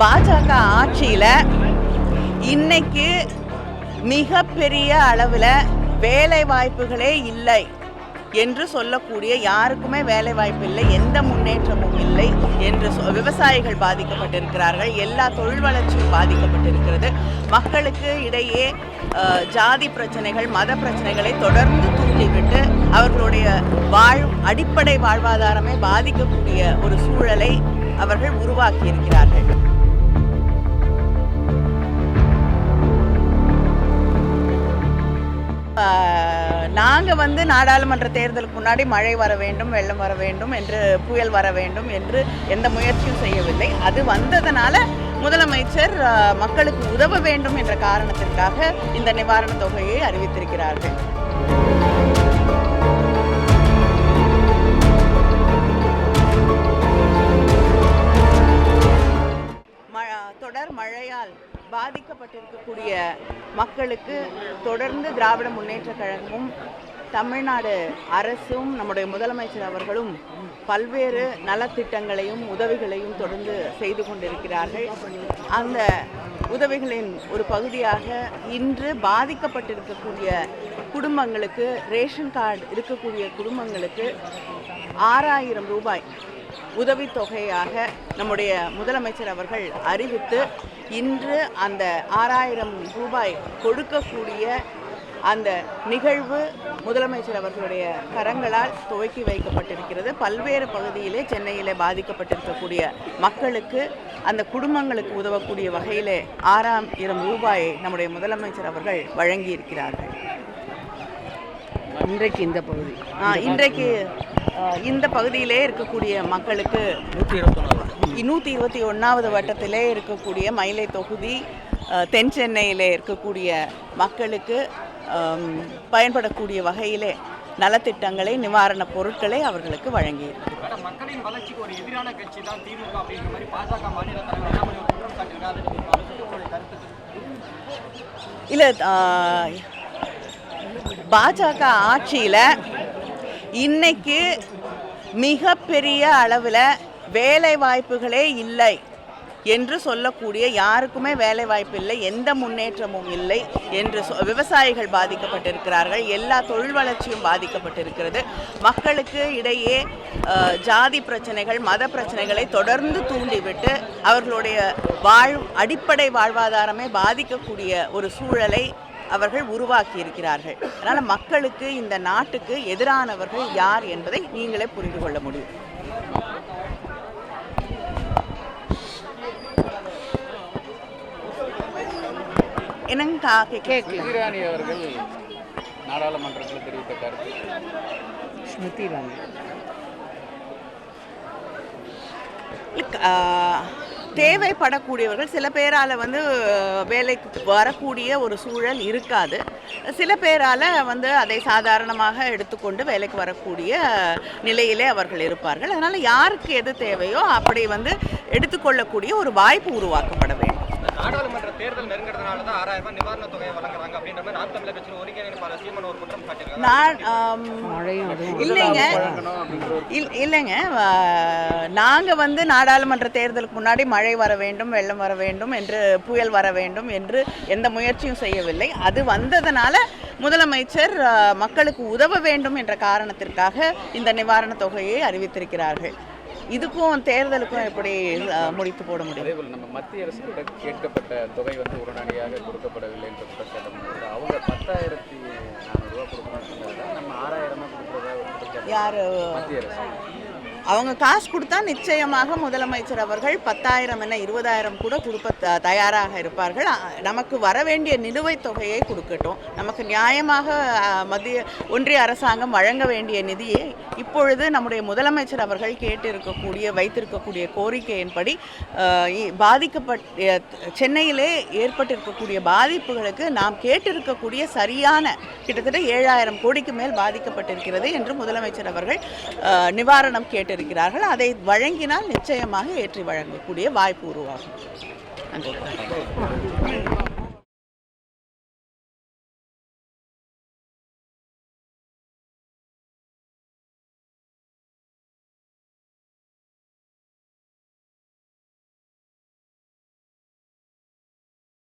பாஜக ஆட்சியில் இன்னைக்கு மிகப்பெரிய அளவில் வேலை வாய்ப்புகளே இல்லை என்று சொல்லக்கூடிய, யாருக்குமே வேலை வாய்ப்பு இல்லை, எந்த முன்னேற்றமும் இல்லை என்று விவசாயிகள் பாதிக்கப்பட்டிருக்கிறார்கள். எல்லா தொழில் வளர்ச்சியும் பாதிக்கப்பட்டிருக்கிறது. மக்களுக்கு இடையே ஜாதி பிரச்சனைகள், மத பிரச்சனைகளை தொடர்ந்து தூண்டிவிட்டு அவர்களுடைய அடிப்படை வாழ்வாதாரமே பாதிக்கக்கூடிய ஒரு சூழலை அவர்கள் உருவாக்கி இருக்கிறார்கள். நாங்கள் நாடாளுமன்ற தேர்தலுக்கு முன்னாடி மழை வர வேண்டும், வெள்ளம் வர வேண்டும் என்று, புயல் வர வேண்டும் என்று எந்த முயற்சியும் செய்யவில்லை. அது வந்ததனால முதலமைச்சர் மக்களுக்கு உதவ வேண்டும் என்ற காரணத்திற்காக இந்த நிவாரணத் தொகையை அறிவித்திருக்கிறார்கள். தொடர் மழையால் பாதிக்கப்பட்டிருக்கக்கூடிய மக்களுக்கு தொடர்ந்து திராவிட முன்னேற்றக் கழகமும் தமிழ்நாடு அரசும் நம்முடைய முதலமைச்சர் அவர்களும் பல்வேறு நலத்திட்டங்களையும் உதவிகளையும் தொடர்ந்து செய்து கொண்டிருக்கிறார்கள். அந்த உதவிகளின் ஒரு பகுதியாக இன்று பாதிக்கப்பட்டிருக்கக்கூடிய குடும்பங்களுக்கு, ரேஷன் கார்டு இருக்கக்கூடிய குடும்பங்களுக்கு 6000 ரூபாய் உதவித்தொகையாக நம்முடைய முதலமைச்சர் அவர்கள் அறிவித்து இன்று அந்த 6000 ரூபாய் கொடுக்கக்கூடிய அந்த நிகழ்வு முதலமைச்சர் அவர்களுடைய கரங்களால் துவக்கி வைக்கப்பட்டிருக்கிறது. பல்வேறு பகுதியிலே, சென்னையிலே பாதிக்கப்பட்டிருக்கக்கூடிய மக்களுக்கு, அந்த குடும்பங்களுக்கு உதவக்கூடிய வகையிலே 6000 ரூபாயை நம்முடைய முதலமைச்சர் அவர்கள் வழங்கியிருக்கிறார்கள். இன்றைக்கு இந்த பகுதியிலே இருக்கக்கூடிய மக்களுக்கு 121வது வட்டத்திலே இருக்கக்கூடிய மயிலை தொகுதி, தென் சென்னையிலே இருக்கக்கூடிய மக்களுக்கு பயன்படக்கூடிய வகையிலே நலத்திட்டங்களை, நிவாரணப் பொருட்களை அவர்களுக்கு வழங்கியிருக்கிறார். மக்களின் வளர்ச்சிக்கு ஒரு எதிரான கட்சி தான் திமுக அப்படிங்கிற மாதிரி பாஜக மாநில தலைவர் குற்றம் சாட்டியிருக்காரு. இல்லை, பாஜக ஆட்சியில் இன்னைக்கு மிகப்பெரிய அளவில் வேலை வாய்ப்புகளே இல்லை என்று சொல்லக்கூடிய, யாருக்குமே வேலை வாய்ப்பு இல்லை, எந்த முன்னேற்றமும் இல்லை என்று விவசாயிகள் பாதிக்கப்பட்டிருக்கிறார்கள். எல்லா தொழில் வளர்ச்சியும் பாதிக்கப்பட்டிருக்கிறது. மக்களுக்கு இடையே ஜாதி பிரச்சனைகள், மத பிரச்சனைகளை தொடர்ந்து தூண்டிவிட்டு அவர்களுடைய அடிப்படை வாழ்வாதாரமே பாதிக்கக்கூடிய ஒரு சூழலை அவர்கள் உருவாக்கி இருக்கிறார்கள். அதனால் மக்களுக்கு, இந்த நாட்டுக்கு எதிரானவர்கள் யார் என்பதை நீங்களே புரிந்து கொள்ள முடியும். என்னங்க இராணி அவர்கள் நாடாளுமன்றத்தில் தெரிவித்த கருத்து, ஸ்மிருதி இராணி தேவைப்படக்கூடியவர்கள் சில பேரால் வேலைக்கு வரக்கூடிய ஒரு சூழல் இருக்காது. சில பேரால் அதை சாதாரணமாக எடுத்துக்கொண்டு வேலைக்கு வரக்கூடிய நிலையிலே அவர்கள் இருப்பார்கள். அதனால் யாருக்கு எது தேவையோ அப்படி எடுத்துக்கொள்ளக்கூடிய ஒரு வாய்ப்பு உருவாக்கப்பட வேண்டும். நாடாளுமன்ற தேர்தல் நெருங்கிறதுனால தான் 6000 ரூபாய் நிவாரணத் தொகையை வழங்குறாங்க அப்படின்ற மாதிரி நாம் தமிழர் கட்சியின் ஒருங்கிணைப்பாளர் சீமான் ஒரு குற்றம் சாட்டியிருக்காங்க. இல்லைங்க, நாங்கள் நாடாளுமன்ற தேர்தலுக்கு முன்னாடி மழை வர வேண்டும், வெள்ளம் வர வேண்டும் என்று, புயல் வர வேண்டும் என்று எந்த முயற்சியும் செய்யவில்லை. அது வந்ததனால முதலமைச்சர் மக்களுக்கு உதவ வேண்டும் என்ற காரணத்திற்காக இந்த நிவாரணத் தொகையை அறிவித்திருக்கிறார்கள். இதுக்கும் தேர்தலுக்கும் எப்படி முடித்து போட முடியும்? அதேபோல் நம்ம மத்திய அரசு கூட கேட்கப்பட்ட தொகை உடனடியாக கொடுக்கப்படவில்லை என்ற குற்றச்சாட்டு. அவங்க 10,400 ரூபா கொடுக்கணும்னு சொன்னது, நம்ம 6000 கொடுக்குறதா யார்? மத்திய அரசு. அவங்க காசு கொடுத்தா நிச்சயமாக முதலமைச்சர் அவர்கள் 10,000 என்ன 20,000 கூட கொடுக்க தயாராக இருப்பார்கள். நமக்கு வர வேண்டிய நிலுவைத் தொகையை கொடுக்கட்டும். நமக்கு நியாயமாக ஒன்றிய அரசாங்கம் வழங்க வேண்டிய நிதியை இப்பொழுது நம்முடைய முதலமைச்சர் அவர்கள் வைத்திருக்கக்கூடிய கோரிக்கையின்படி சென்னையிலே ஏற்பட்டிருக்கக்கூடிய பாதிப்புகளுக்கு நாம் கேட்டிருக்கக்கூடிய சரியான கிட்டத்தட்ட 7,000 கோடிக்கு மேல் பாதிக்கப்பட்டிருக்கிறது என்று முதலமைச்சர் அவர்கள் நிவாரணம் கேட்டிருக்கிறார்கள். அதை வழங்கினால் நிச்சயமாக ஏற்றி வழங்கக்கூடிய வாய்ப்பு உருவாகும். நன்றி.